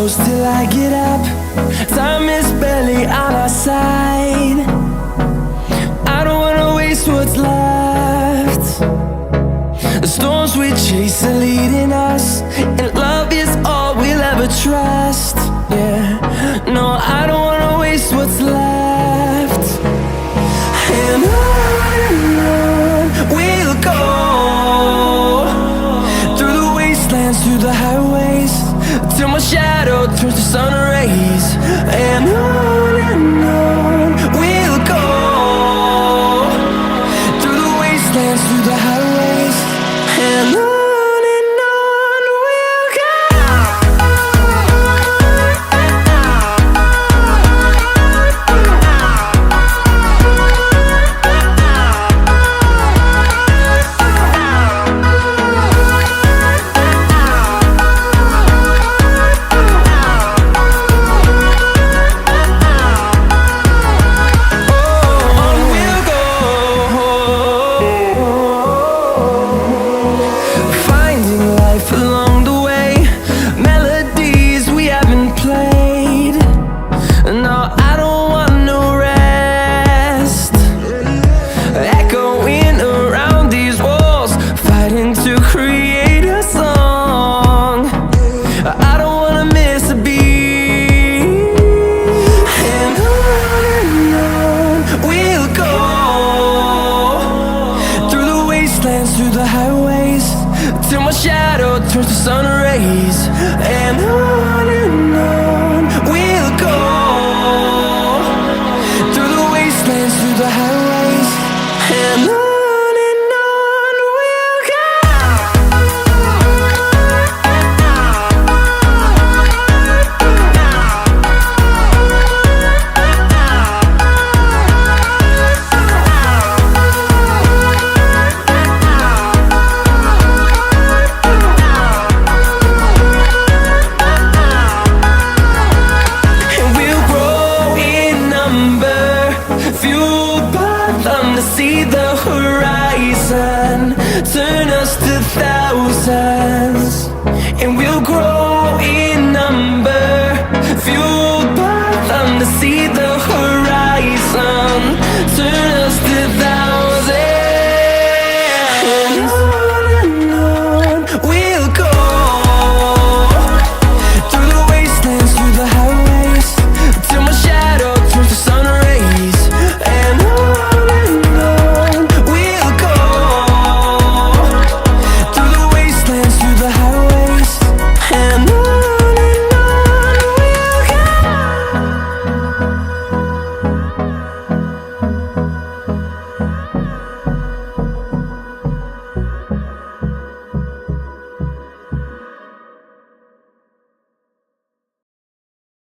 close till I get up. Time is barely on our side. I don't wanna waste what's left. The storms we chase are leading us, and love is all we'll ever trust. Yeah, no, I don't wanna waste what's left. And on we'll go, through the wastelands, through the highways, till my shadow turns to sun rays. And on we'll go, through the wastelands, through the highways, and on we'll go. Along the way, melodies we haven't played. No, I don't want no rest. Echoing around these walls, fighting to create a song. I don't wanna miss a beat. And on we'll go, through the wastelands, through the highways, till my shadow turns to sun rays. And on we'll go, through the wastelands, through the highways, and on we'll go. See the horizon turn us to thousands, and we'll grow in number, fueled by them to see the horizon.